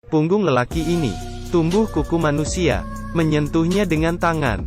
Punggung lelaki ini tumbuh kuku manusia, menyentuhnya dengan tangan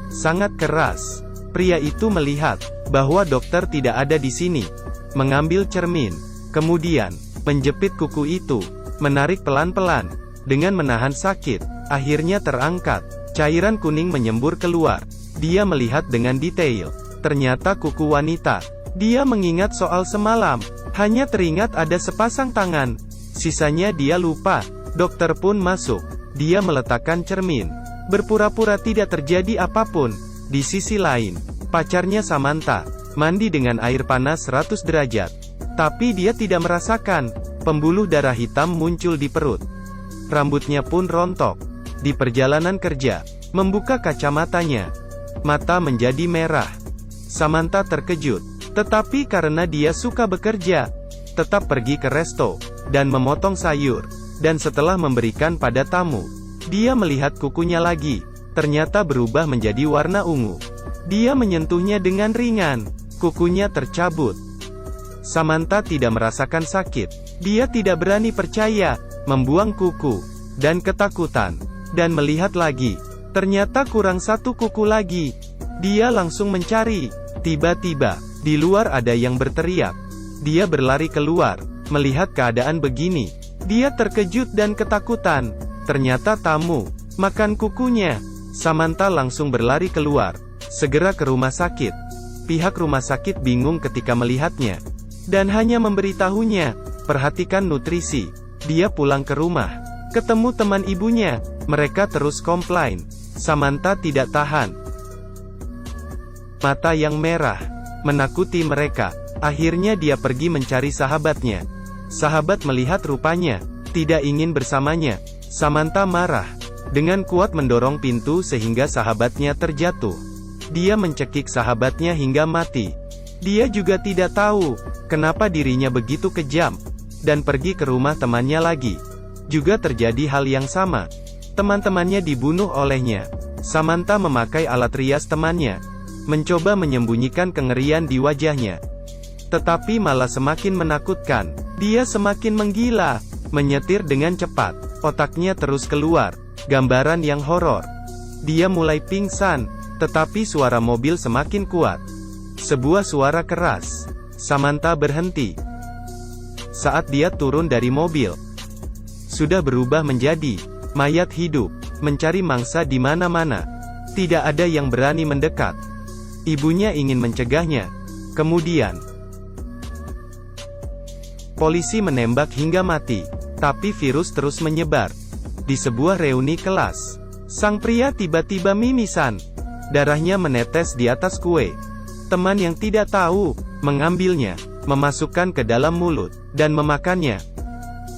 sangat keras. Pria itu melihat bahwa dokter tidak ada di sini, mengambil cermin, kemudian menjepit kuku itu, menarik pelan-pelan, dengan menahan sakit, akhirnya terangkat. Cairan kuning menyembur keluar. Dia melihat dengan detail. Ternyata kuku wanita. Dia mengingat soal semalam. Hanya teringat ada sepasang tangan. Sisanya dia lupa. Dokter pun masuk. Dia meletakkan cermin. Berpura-pura tidak terjadi apapun. Di sisi lain, pacarnya Samantha, mandi dengan air panas 100 derajat. Tapi dia tidak merasakan. Pembuluh darah hitam muncul di perut. Rambutnya pun rontok. Di perjalanan kerja, membuka kacamatanya. Mata menjadi merah. Samantha terkejut. Tetapi karena dia suka bekerja, tetap pergi ke resto, dan memotong sayur. Dan setelah memberikan pada tamu, dia melihat kukunya lagi. Ternyata berubah menjadi warna ungu. Dia menyentuhnya dengan ringan. Kukunya tercabut. Samantha tidak merasakan sakit. Dia tidak berani percaya. Membuang kuku. Dan ketakutan. Dan melihat lagi. Ternyata kurang satu kuku lagi. Dia langsung mencari. Tiba-tiba, di luar ada yang berteriak. Dia berlari keluar. Melihat keadaan begini, dia terkejut dan ketakutan. Ternyata tamu. Makan kukunya. Samantha langsung berlari keluar. Segera ke rumah sakit. Pihak rumah sakit bingung ketika melihatnya. Dan hanya memberitahunya, perhatikan nutrisi. Dia pulang ke rumah. Ketemu teman ibunya. Mereka terus komplain. Samantha tidak tahan. Mata yang merah menakuti mereka. Akhirnya dia pergi mencari sahabatnya. Sahabat melihat rupanya tidak ingin bersamanya. Samantha marah. Dengan kuat mendorong pintu sehingga sahabatnya terjatuh. Dia mencekik sahabatnya hingga mati. Dia juga tidak tahu kenapa dirinya begitu kejam. Dan pergi ke rumah temannya lagi. Juga terjadi hal yang sama. Teman-temannya dibunuh olehnya. Samantha memakai alat rias temannya. Mencoba menyembunyikan kengerian di wajahnya. Tetapi malah semakin menakutkan. Dia semakin menggila. Menyetir dengan cepat. Otaknya terus keluar. Gambaran yang horor. Dia mulai pingsan. Tetapi suara mobil semakin kuat. Sebuah suara keras. Samantha berhenti. Saat dia turun dari mobil, sudah berubah menjadi mayat hidup. Mencari mangsa di mana-mana. Tidak ada yang berani mendekat. Ibunya ingin mencegahnya. Kemudian, polisi menembak hingga mati. Tapi virus terus menyebar. Di sebuah reuni kelas, sang pria tiba-tiba mimisan. Darahnya menetes di atas kue. Teman yang tidak tahu, mengambilnya, memasukkan ke dalam mulut, dan memakannya.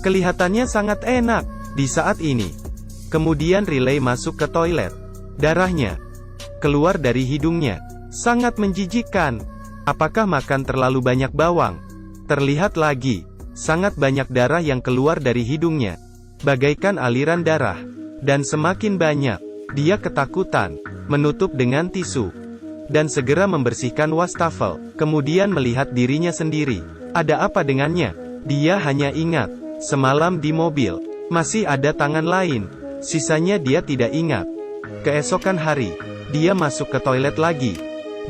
Kelihatannya sangat enak, di saat ini. Kemudian Riley masuk ke toilet. Darahnya keluar dari hidungnya. Sangat menjijikkan. Apakah makan terlalu banyak bawang? Terlihat lagi. Sangat banyak darah yang keluar dari hidungnya. Bagaikan aliran darah. Dan semakin banyak. Dia ketakutan. Menutup dengan tisu. Dan segera membersihkan wastafel. Kemudian melihat dirinya sendiri. Ada apa dengannya? Dia hanya ingat. Semalam di mobil. Masih ada tangan lain. Sisanya dia tidak ingat. Keesokan hari. Dia masuk ke toilet lagi.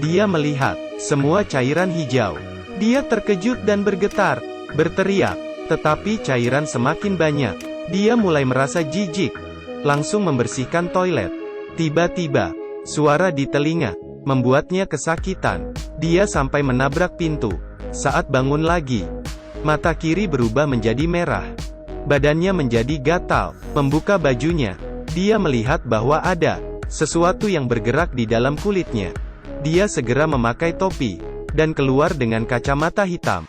Dia melihat semua cairan hijau. Dia terkejut dan bergetar. Berteriak. Tetapi cairan semakin banyak. Dia mulai merasa jijik. Langsung membersihkan toilet. Tiba-tiba, suara di telinga membuatnya kesakitan. Dia sampai menabrak pintu. Saat bangun lagi, mata kiri berubah menjadi merah. Badannya menjadi gatal. Membuka bajunya. Dia melihat bahwa ada sesuatu yang bergerak di dalam kulitnya. Dia segera memakai topi dan keluar dengan kacamata hitam.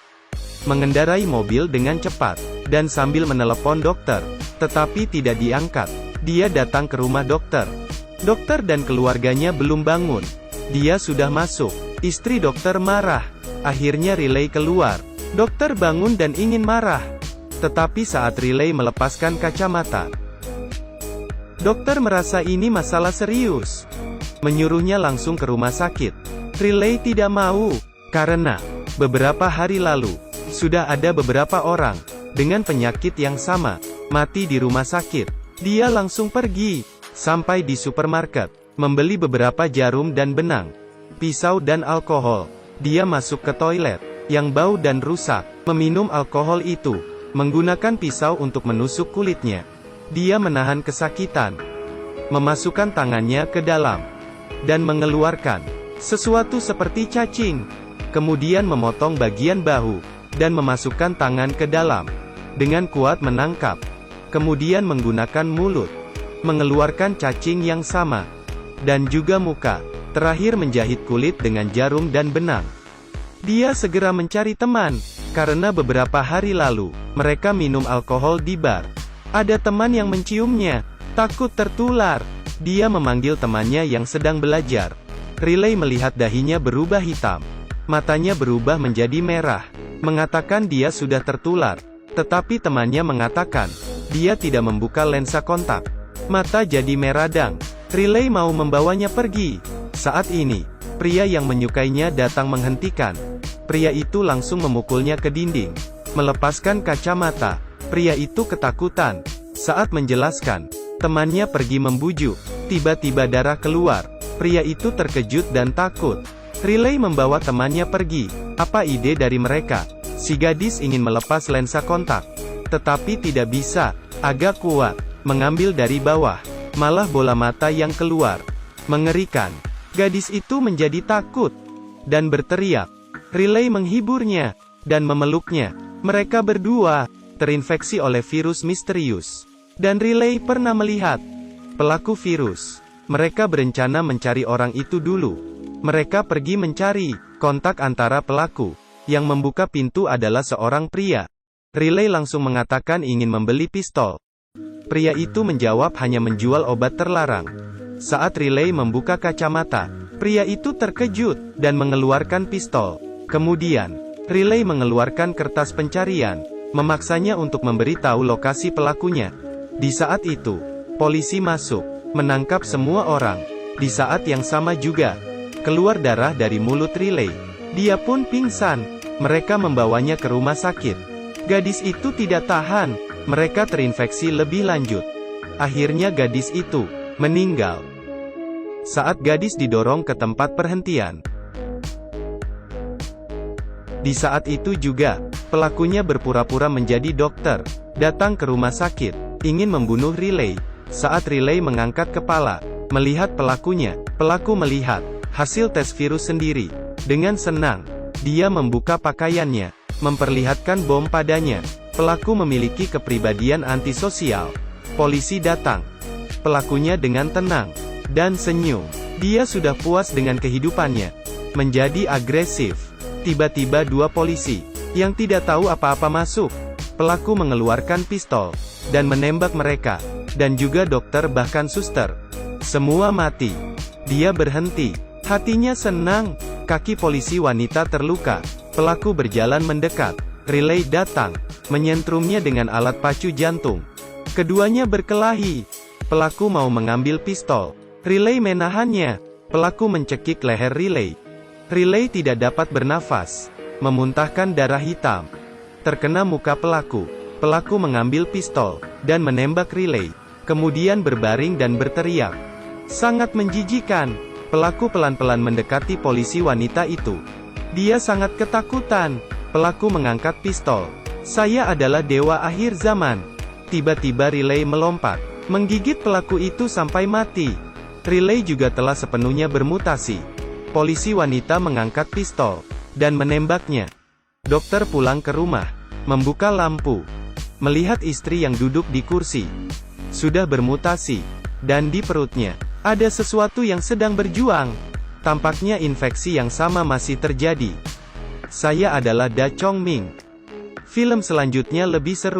Mengendarai mobil dengan cepat dan sambil menelepon dokter, tetapi tidak diangkat. Dia datang ke rumah dokter. Dokter dan keluarganya belum bangun. Dia sudah masuk. Istri dokter marah. Akhirnya Riley keluar. Dokter bangun dan ingin marah. Tetapi saat Riley melepaskan kacamata, dokter merasa ini masalah serius. Menyuruhnya langsung ke rumah sakit. Riley tidak mau. Karena beberapa hari lalu, sudah ada beberapa orang dengan penyakit yang sama. mati di rumah sakit. Dia langsung pergi, sampai di supermarket, membeli beberapa jarum dan benang, pisau dan alkohol. Dia masuk ke toilet, yang bau dan rusak, meminum alkohol itu, menggunakan pisau untuk menusuk kulitnya. Dia menahan kesakitan, memasukkan tangannya ke dalam, dan mengeluarkan sesuatu seperti cacing. Kemudian memotong bagian bahu, dan memasukkan tangan ke dalam, dengan kuat menangkap. Kemudian menggunakan mulut, mengeluarkan cacing yang sama, dan juga muka. Terakhir menjahit kulit dengan jarum dan benang. Dia segera mencari teman, karena beberapa hari lalu, mereka minum alkohol di bar. Ada teman yang menciumnya, takut tertular. Dia memanggil temannya yang sedang belajar. Riley melihat dahinya berubah hitam. Matanya berubah menjadi merah, mengatakan dia sudah tertular. Tetapi temannya mengatakan, dia tidak membuka lensa kontak. Mata jadi meradang. Riley mau membawanya pergi. Saat ini, pria yang menyukainya datang menghentikan. Pria itu langsung memukulnya ke dinding, melepaskan kacamata. Pria itu ketakutan. Saat menjelaskan, temannya pergi membujuk. Tiba-tiba darah keluar. Pria itu terkejut dan takut. Riley membawa temannya pergi. Apa ide dari mereka? Si gadis ingin melepas lensa kontak, tetapi tidak bisa. Agak kuat, mengambil dari bawah. Malah bola mata yang keluar. Mengerikan. Gadis itu menjadi takut, dan berteriak. Riley menghiburnya, dan memeluknya. Mereka berdua terinfeksi oleh virus misterius. Dan Riley pernah melihat pelaku virus. Mereka berencana mencari orang itu dulu. Mereka pergi mencari kontak antara pelaku. Yang membuka pintu adalah seorang pria. Riley langsung mengatakan ingin membeli pistol. Pria itu menjawab hanya menjual obat terlarang. Saat Riley membuka kacamata, pria itu terkejut, dan mengeluarkan pistol. Kemudian, Riley mengeluarkan kertas pencarian, memaksanya untuk memberitahu lokasi pelakunya. Di saat itu, polisi masuk, menangkap semua orang. Di saat yang sama juga, keluar darah dari mulut Riley. Dia pun pingsan. Mereka membawanya ke rumah sakit. Gadis itu tidak tahan. Mereka terinfeksi lebih lanjut. Akhirnya gadis itu meninggal. Saat gadis didorong ke tempat perhentian. Di saat itu juga, pelakunya berpura-pura menjadi dokter, datang ke rumah sakit, ingin membunuh Riley. Saat Riley mengangkat kepala, melihat pelakunya, pelaku melihat hasil tes virus sendiri. Dengan senang, dia membuka pakaiannya, memperlihatkan bom padanya. Pelaku memiliki kepribadian antisosial. Polisi datang. Pelakunya dengan tenang dan senyum. Dia sudah puas dengan kehidupannya. Menjadi agresif. Tiba-tiba dua polisi yang tidak tahu apa-apa masuk. Pelaku mengeluarkan pistol dan menembak mereka, dan juga dokter bahkan suster. Semua mati. Dia berhenti. Hatinya senang. Kaki polisi wanita terluka. Pelaku berjalan mendekat. Riley datang, menyentrumnya dengan alat pacu jantung. Keduanya berkelahi. Pelaku mau mengambil pistol. Riley menahannya. Pelaku mencekik leher Riley. Riley tidak dapat bernafas, memuntahkan darah hitam. Terkena muka pelaku. Pelaku mengambil pistol, dan menembak Riley. Kemudian berbaring dan berteriak. Sangat menjijikan. Pelaku pelan-pelan mendekati polisi wanita itu. Dia sangat ketakutan. Pelaku mengangkat pistol. Saya adalah dewa akhir zaman. Tiba-tiba Riley melompat, menggigit pelaku itu sampai mati. Riley juga telah sepenuhnya bermutasi. Polisi wanita mengangkat pistol, dan menembaknya. Dokter pulang ke rumah, membuka lampu. Melihat istri yang duduk di kursi. Sudah bermutasi. Dan di perutnya, ada sesuatu yang sedang berjuang. Tampaknya infeksi yang sama masih terjadi. Saya adalah Da Chong Ming. Film selanjutnya lebih seru.